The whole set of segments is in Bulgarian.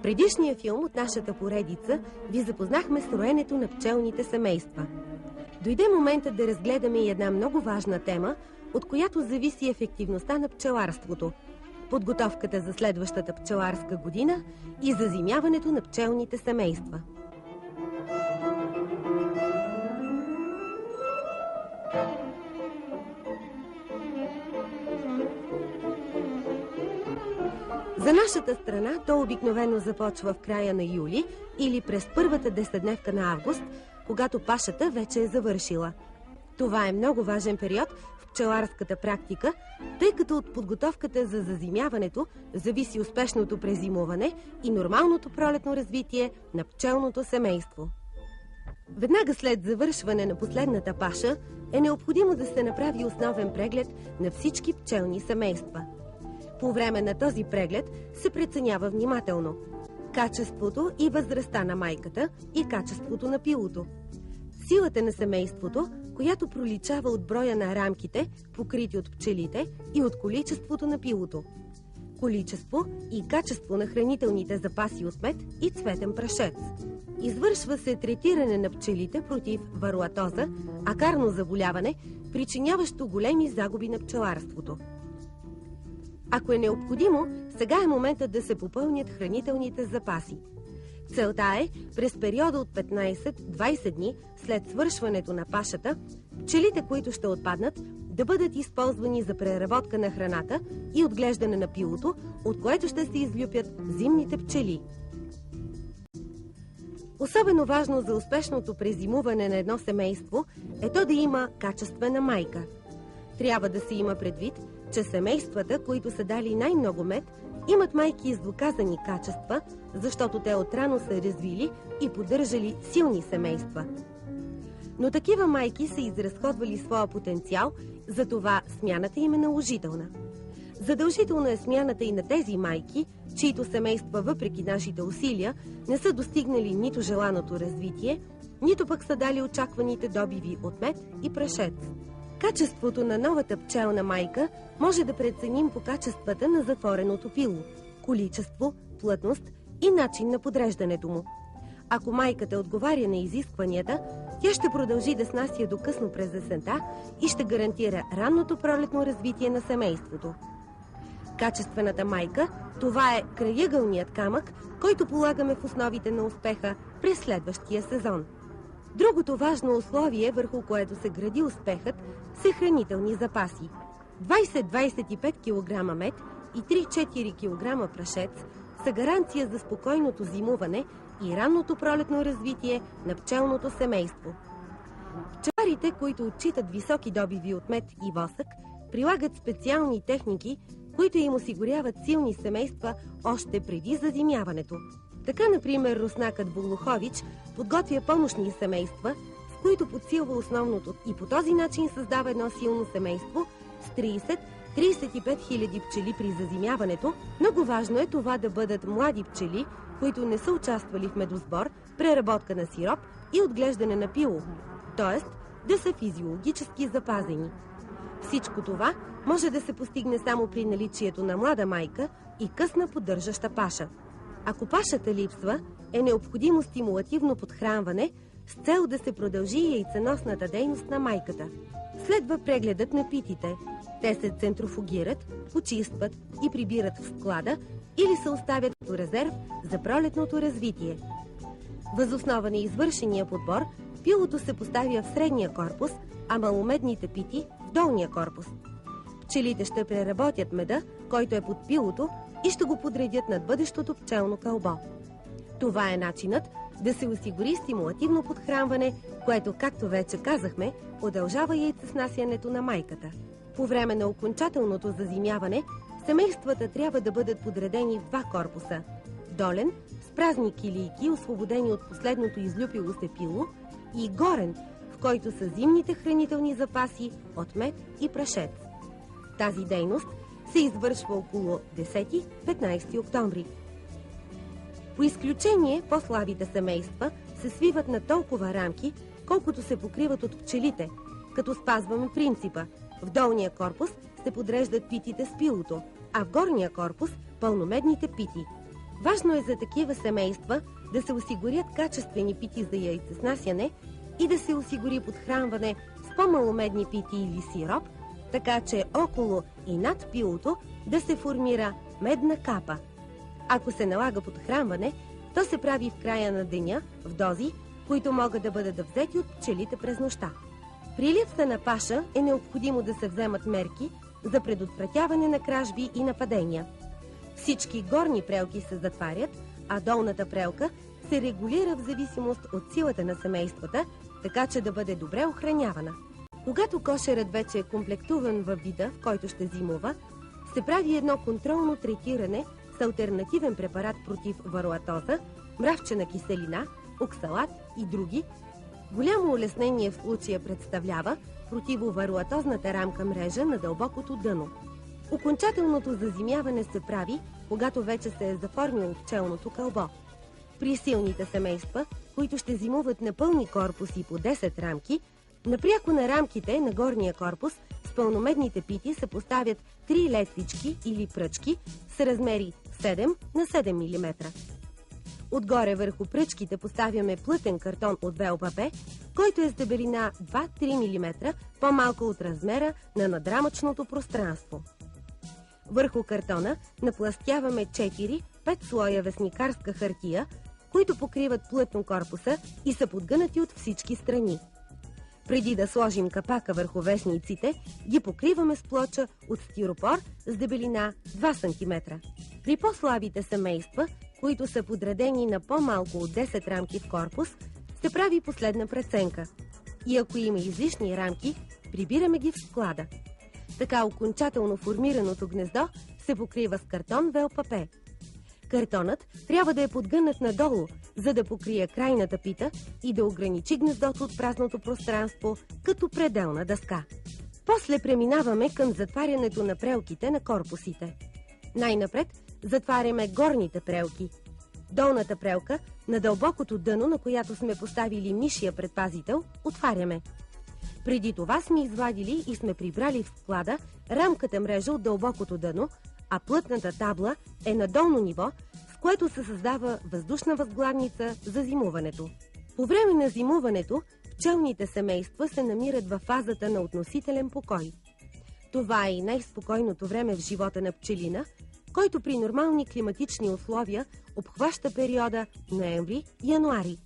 предишния филм от нашата поредица ви запознахме с роенето на пчелните семейства. Дойде моментът да разгледаме и една много важна тема, от която зависи ефективността на пчеларството – подготовката за следващата пчеларска година и зазимяването на пчелните семейства. За нашата страна то обикновено започва в края на юли или през първата 10-дневка на август, когато пашата вече е завършила. Това е много важен период в пчеларската практика, тъй като от подготовката за зазимяването зависи успешното презимуване и нормалното пролетно развитие на пчелното семейство. Веднага след завършване на последната паша е необходимо да се направи основен преглед на всички пчелни семейства. По време на този преглед се преценява внимателно качеството и възрастта на майката и качеството на пилото, силата на семейството, която проличава от броя на рамките, покрити от пчелите, и от количеството на пилото, количество и качество на хранителните запаси от мед и цветен прашец. Извършва се третиране на пчелите против варуатоза, акарно заболяване, причиняващо големи загуби на пчеларството. Ако е необходимо, сега е моментът да се попълнят хранителните запаси. Целта е през периода от 15-20 дни след свършването на пашата, пчелите, които ще отпаднат, да бъдат използвани за преработка на храната и отглеждане на пилото, от което ще се излюпят зимните пчели. Особено важно за успешното презимуване на едно семейство е то да има качествена майка. Трябва да се има предвид, че семействата, които са дали най-много мед, имат майки с доказани качества, защото те отрано са развили и поддържали силни семейства. Но такива майки са изразходвали своя потенциал, затова смяната им е наложителна. Задължителна е смяната и на тези майки, чието семейства, въпреки нашите усилия, не са достигнали нито желаното развитие, нито пък са дали очакваните добиви от мед и прашец. Качеството на новата пчелна майка може да преценим по качествата на затвореното пило, количество, плътност и начин на подреждането му. Ако майката отговаря на изискванията, тя ще продължи да снася до късно през есента и ще гарантира ранното пролетно развитие на семейството. Качествената майка – това е краягълният камък, който полагаме в основите на успеха през следващия сезон. Другото важно условие, върху което се гради успехът, са хранителни запаси. 20-25 кг мед и 3-4 кг прашец са гаранция за спокойното зимуване и ранното пролетно развитие на пчелното семейство. Пчеларите, които отчитат високи добиви от мед и восък, прилагат специални техники, които им осигуряват силни семейства още преди зазимяването. Така, например, руснакът Болухович подготвя помощни семейства, с които подсилва основното и по този начин създава едно силно семейство с 30-35 хиляди пчели при зазимяването. Много важно е това да бъдат млади пчели, които не са участвали в медосбор, преработка на сироп и отглеждане на пило, т.е. да са физиологически запазени. Всичко това може да се постигне само при наличието на млада майка и късна поддържаща паша. Ако пашата липсва, е необходимо стимулативно подхранване с цел да се продължи яйценосната дейност на майката. Следва прегледът на питите. Те се центрофугират, почистват и прибират в склада или се оставят като резерв за пролетното развитие. Въз основа на извършения подбор, пилото се поставя в средния корпус, а маломедните пити в долния корпус. Пчелите ще преработят меда, който е под пилото, и ще го подредят над бъдещото пчелно кълбо. Това е начинът да се осигури стимулативно подхранване, което, както вече казахме, удължава яйцеснасянето на майката. По време на окончателното зазимяване, семействата трябва да бъдат подредени в два корпуса. Долен, с празни килийки, освободени от последното излюпило се пило, и горен, в който са зимните хранителни запаси от мед и прашец. Тази дейност се извършва около 10-15 октомври. По изключение, по-слабите семейства се свиват на толкова рамки, колкото се покриват от пчелите, като спазваме принципа: в долния корпус се подреждат питите с пилото, а в горния корпус – пълномедните пити. Важно е за такива семейства да се осигурят качествени пити за яйцеснасяне и да се осигури подхранване с по-маломедни пити или сироп, така че около и над пилото да се формира медна капа. Ако се налага подхранване, то се прави в края на деня в дози, които могат да бъдат взети от пчелите през нощта. При липса на паша е необходимо да се вземат мерки за предотвратяване на кражби и нападения. Всички горни прелки се затварят, а долната прелка се регулира в зависимост от силата на семействата, така че да бъде добре охранявана. Когато кошерът вече е комплектуван във вида, в който ще зимува, се прави едно контролно третиране с алтернативен препарат против вароатоза, мравчена киселина, оксалат и други. Голямо улеснение в случая представлява противовароатозната рамка мрежа на дълбокото дъно. Окончателното зазимяване се прави, когато вече се е заформило пчелното кълбо. При силните семейства, които ще зимуват на пълни корпуси по 10 рамки, напряко на рамките на горния корпус с пълномедните пити се поставят 3 летвички или пръчки с размери 7 на 7 мм. Отгоре върху пръчките поставяме плътен картон от ВЛПП, който е с дебелина 2-3 мм, по-малко от размера на надрамъчното пространство. Върху картона напластяваме 4-5 слоя вестникарска хартия, които покриват плътно корпуса и са подгънати от всички страни. Преди да сложим капака върху вестниците, ги покриваме с плоча от стиропор с дебелина 2 см. При по-слабите семейства, които са подредени на по-малко от 10 рамки в корпус, се прави последна преценка. И ако има излишни рамки, прибираме ги в склада. Така окончателно формираното гнездо се покрива с картон ВЛПП. Картонът трябва да е подгънат надолу, за да покрие крайната пита и да ограничи гнездото от празното пространство като пределна дъска. После преминаваме към затварянето на прелките на корпусите. Най-напред затваряме горните прелки. Долната прелка, на дълбокото дъно, на която сме поставили мишия предпазител, отваряме. Преди това сме извадили и сме прибрали в склада рамката мрежа от дълбокото дъно, а плътната табла е на долно ниво, с което се създава въздушна възглавница за зимуването. По време на зимуването пчелните семейства се намират във фазата на относителен покой. Това е и най-спокойното време в живота на пчелина, който при нормални климатични условия обхваща периода ноември-януари.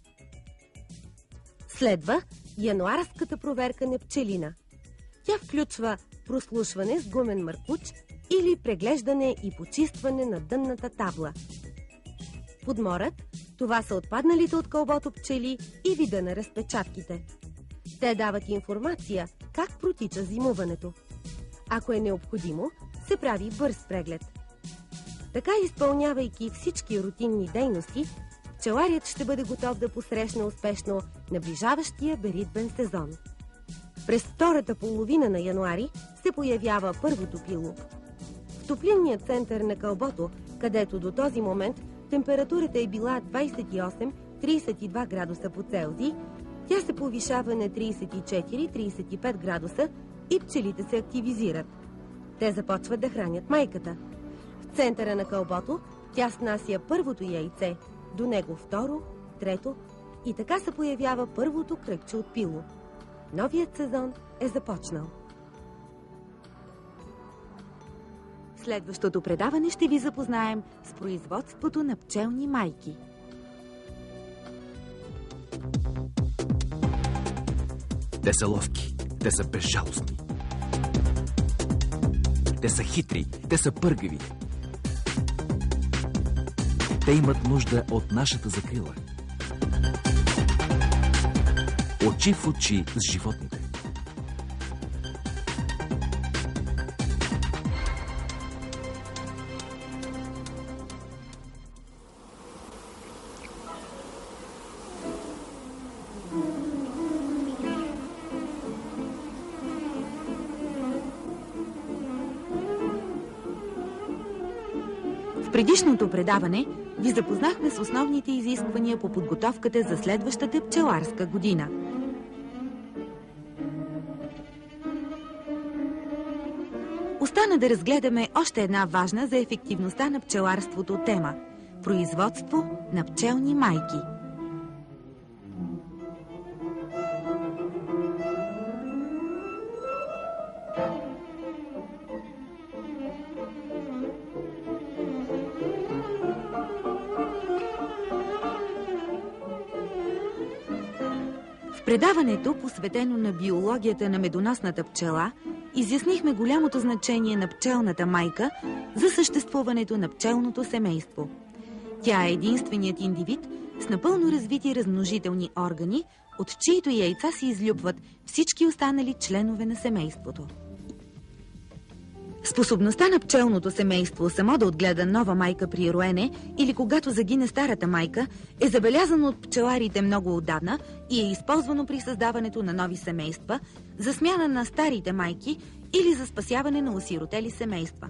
Следва януарската проверка на пчелина. Тя включва прослушване с гумен маркуч или преглеждане и почистване на дънната табла. Подморът – това са отпадналите от кълбото пчели и вида на разпечатките. Те дават информация как протича зимуването. Ако е необходимо, се прави бърз преглед. Така, изпълнявайки всички рутинни дейности, пчеларят ще бъде готов да посрещне успешно наближаващия беритбен сезон. През втората половина на януари се появява първото пило. В топлинния център на кълбото, където до този момент температурата е била 28-32 градуса по Целзий, тя се повишава на 34-35 градуса и пчелите се активизират. Те започват да хранят майката. В центъра на кълбото тя снася първото яйце, до него второ, трето и така се появява първото кръгче от пило. Новият сезон е започнал. В следващото предаване ще ви запознаем с производството на пчелни майки. Те са ловки, те са безжалостни. Те са хитри, те са пъргави. Те имат нужда от нашата закрила. Очи в очи с животните. В предишното предаване ви запознахме с основните изисквания по подготовката за следващата пчеларска година. Остана да разгледаме още една важна за ефективността на пчеларството тема Производство на пчелни майки. В предаването, посветено на биологията на медоносната пчела, изяснихме голямото значение на пчелната майка за съществуването на пчелното семейство. Тя е единственият индивид с напълно развити размножителни органи, от чието яйца се излюпват всички останали членове на семейството. Способността на пчелното семейство само да отгледа нова майка при роене или когато загине старата майка е забелязано от пчеларите много отдавна и е използвано при създаването на нови семейства, за смяна на старите майки или за спасяване на осиротели семейства.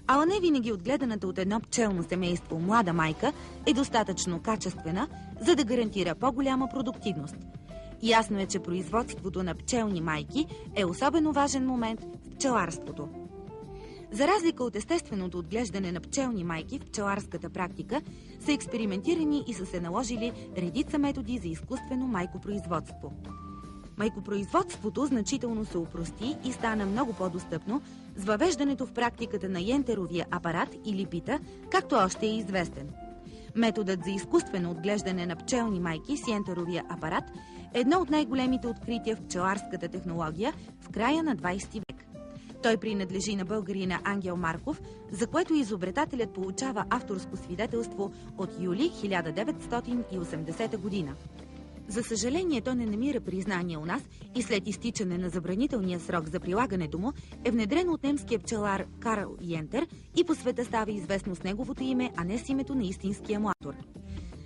А не винаги отгледаната от едно пчелно семейство млада майка е достатъчно качествена, за да гарантира по-голяма продуктивност. Ясно е, че производството на пчелни майки е особено важен момент в пчеларството. За разлика от естественото отглеждане на пчелни майки в пчеларската практика, са експериментирани и са се наложили редица методи за изкуствено майкопроизводство. Майкопроизводството значително се опрости и стана много по-достъпно с въвеждането в практиката на йентеровия апарат или пита, както още е известен. Методът за изкуствено отглеждане на пчелни майки с йентеровия апарат е едно от най-големите открития в пчеларската технология в края на 20 век. Той принадлежи на българина Ангел Марков, за което изобретателят получава авторско свидетелство от юли 1980 година. За съжаление, то не намира признание у нас и след изтичане на забранителния срок за прилагането му е внедрено от немския пчелар Карл Йентер и по света става известно с неговото име, а не с името на истинския му автор.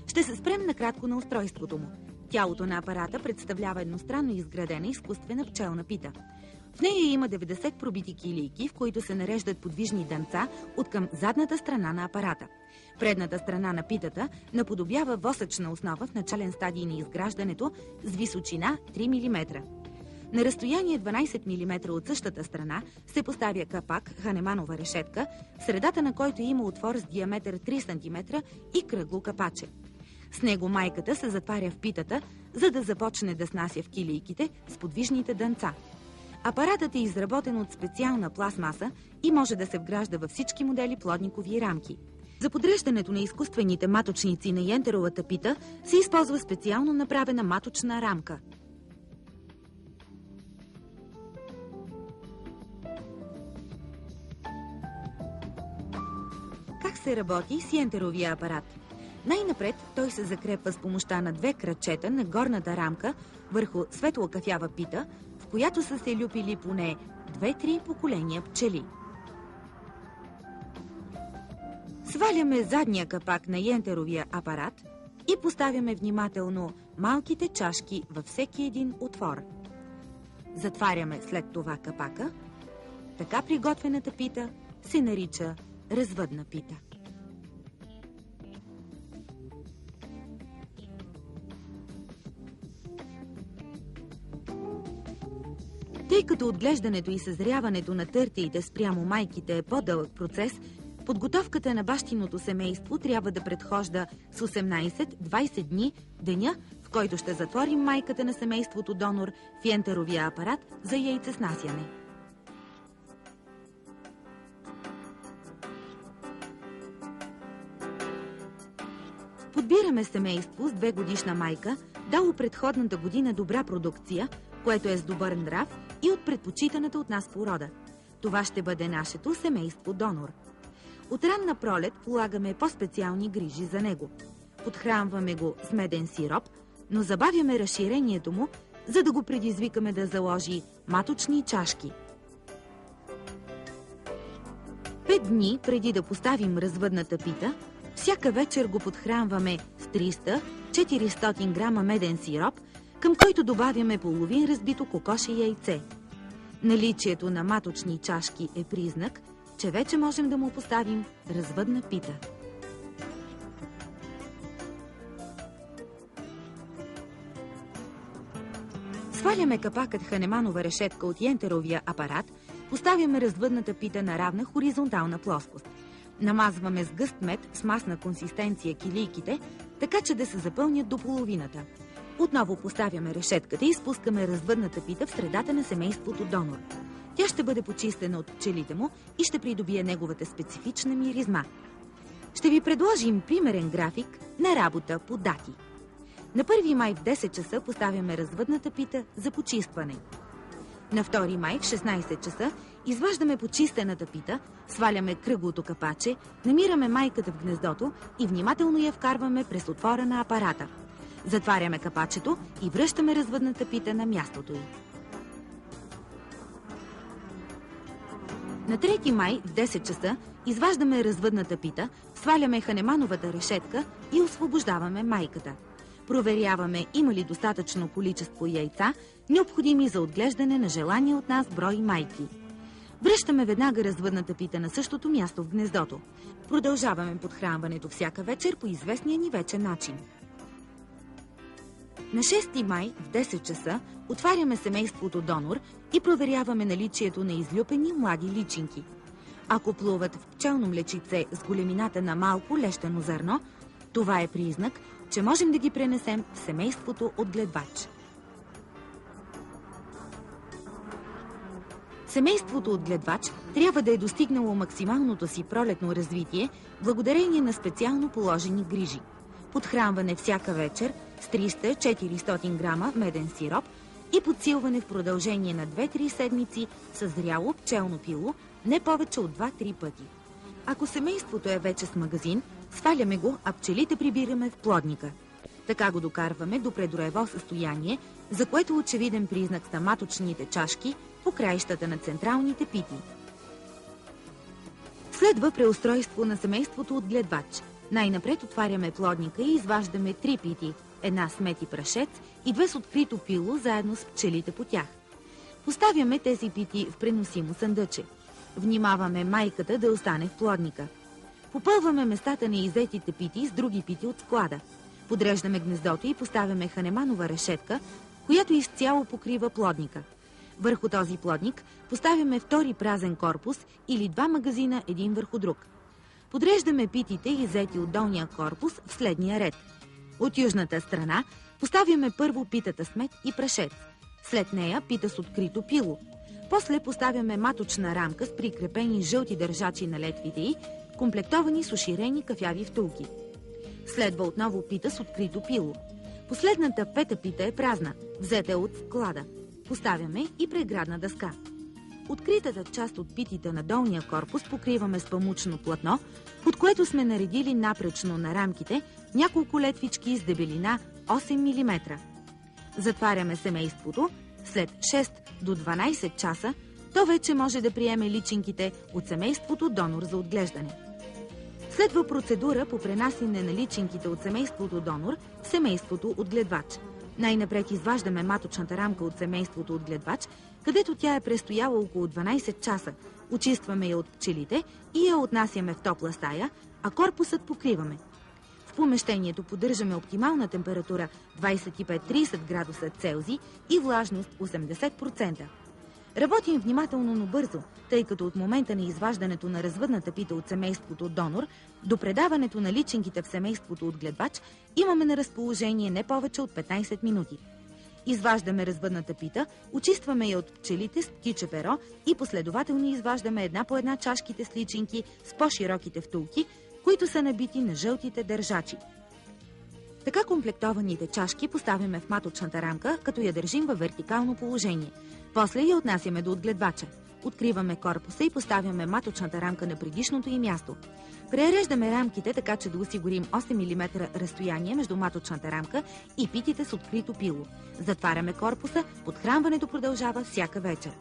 Ще се спрем накратко на устройството му. Тялото на апарата представлява едностранно изградена изкуствена пчелна пита. В нея има 90 пробити килийки, в които се нареждат подвижни дънца от към задната страна на апарата. Предната страна на питата наподобява восъчна основа в начален стадий на изграждането с височина 3 мм. На разстояние 12 мм от същата страна се поставя капак, ханеманова решетка, средата на който има отвор с диаметър 3 см и кръгло капаче. С него майката се затваря в питата, за да започне да снася в килийките с подвижните дънца. Апаратът е изработен от специална пластмаса и може да се вгражда във всички модели плодникови рамки. За подреждането на изкуствените маточници на йентеровата пита се използва специално направена маточна рамка. Как се работи с йентеровия апарат? Най-напред той се закрепва с помощта на две крачета на горната рамка върху светло-кафява пита, в която са се люпили поне 2-3 поколения пчели. Сваляме задния капак на йентеровия апарат и поставяме внимателно малките чашки във всеки един отвор. Затваряме след това капака. Така приготвената пита се нарича развъдна пита. Тъй като отглеждането и съзряването на търтиите спрямо майките е по-дълъг процес, подготовката на бащиното семейство трябва да предхожда с 18-20 дни деня, в който ще затворим майката на семейството донор в йентеровия апарат за яйцеснасяне. Подбираме семейство с 2-годишна майка, дало предходната година добра продукция, което е с добър нрав и от предпочитаната от нас порода. Това ще бъде нашето семейство донор. От ранна пролет полагаме по-специални грижи за него. Подхранваме го с меден сироп, но забавяме разширението му, за да го предизвикаме да заложи маточни чашки. 5 дни преди да поставим развъдната пита, всяка вечер го подхранваме с 300-400 грама меден сироп, към който добавяме половин разбито кокоше яйце. Наличието на маточни чашки е признак, че вече можем да му поставим развъдна пита. Сваляме капакът ханеманова решетка от йентеровия апарат, поставяме развъдната пита на равна хоризонтална плоскост. Намазваме с гъст мед с масна консистенция килийките, така че да се запълнят до половината. Отново поставяме решетката и спускаме развъдната пита в средата на семейството донор. Тя ще бъде почистена от пчелите му и ще придобие неговата специфична миризма. Ще ви предложим примерен график на работа по дати. На 1 май в 10 часа поставяме развъдната пита за почистване. На 2 май в 16 часа изваждаме почистената пита, сваляме кръглото капаче, намираме майката в гнездото и внимателно я вкарваме през отвора на апарата. Затваряме капачето и връщаме развъдната пита на мястото й. На 3 май в 10 часа изваждаме развъдната пита, сваляме ханемановата решетка и освобождаваме майката. Проверяваме има ли достатъчно количество яйца, необходими за отглеждане на желания от нас брой майки. Връщаме веднага развъдната пита на същото място в гнездото. Продължаваме подхранването всяка вечер по известния ни вече начин. На 6 май в 10 часа отваряме семейството донор и проверяваме наличието на излюпени млади личинки. Ако плуват в пчелно млечице с големината на малко лещено зърно, това е признак, че можем да ги пренесем в семейството отгледвач. Семейството отгледвач трябва да е достигнало максималното си пролетно развитие благодарение на специално положени грижи. Подхранване всяка вечер с 300-400 грама меден сироп и подсилване в продължение на 2-3 седмици с зряло пчелно пило не повече от 2-3 пъти. Ако семейството е вече с магазин, сваляме го, а пчелите прибираме в плодника. Така го докарваме до предроево състояние, за което очевиден признак са маточните чашки по краищата на централните пити. Следва преустройство на семейството отгледвач. Най-напред отваряме плодника и изваждаме 3 пити, една с мед и прашец и 2 с открито пило заедно с пчелите по тях. Поставяме тези пити в преносимо съндъче. Внимаваме майката да остане в плодника. Попълваме местата на иззетите пити с други пити от склада. Подреждаме гнездото и поставяме ханеманова решетка, която изцяло покрива плодника. Върху този плодник поставяме втори празен корпус или 2 магазина един върху друг. Подреждаме питите, иззети от долния корпус, в следния ред. От южната страна поставяме първо питата с мед и прашец. След нея пита с открито пило. После поставяме маточна рамка с прикрепени жълти държачи на летвите й, комплектовани с уширени кафяви втулки. Следва отново пита с открито пило. Последната 5-та пита е празна, взета от склада. Поставяме и преградна дъска. Откритата част от питите на долния корпус покриваме с памучно платно, под което сме наредили напречно на рамките няколко летвички с дебелина 8 мм. Затваряме семейството. След 6 до 12 часа то вече може да приеме личинките от семейството донор за отглеждане. Следва процедура по пренасене на личинките от семейството донор в семейството отгледвач. Най-напред изваждаме маточната рамка от семейството отгледвач, където тя е престояла около 12 часа. Очистваме я от пчелите и я отнасяме в топла стая, а корпусът покриваме. В помещението поддържаме оптимална температура 25-30 градуса Целзий и влажност 80%. Работим внимателно, но бързо, тъй като от момента на изваждането на развъдната пита от семейството донор до предаването на личинките в семейството отгледвач имаме на разположение не повече от 15 минути. Изваждаме развъдната пита, очистваме я от пчелите с птиче перо и последователно изваждаме една по една чашките с личинки с по-широките втулки, които са набити на жълтите държачи. Така комплектованите чашки поставяме в маточната рамка, като я държим във вертикално положение. После я отнасяме до отгледвача. Откриваме корпуса и поставяме маточната рамка на предишното й място. Пререждаме рамките, така че да осигурим 8 мм разстояние между маточната рамка и питите с открито пило. Затваряме корпуса, подхранването продължава всяка вечер.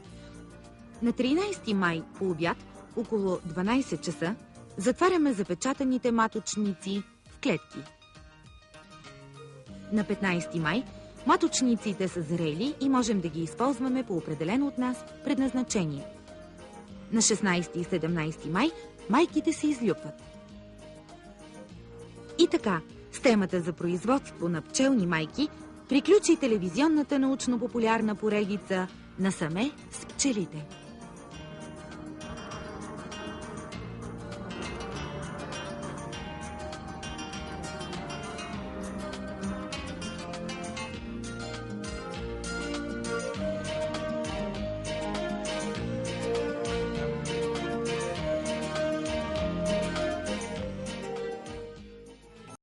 На 13 май по обяд, около 12 часа, затваряме запечатаните маточници в клетки. На 15 май маточниците са зрели и можем да ги използваме по определено от нас предназначение. На 16 и 17 май майките се излюпват. И така, с темата за производство на пчелни майки приключи телевизионната научно-популярна поредица "Насаме с пчелите".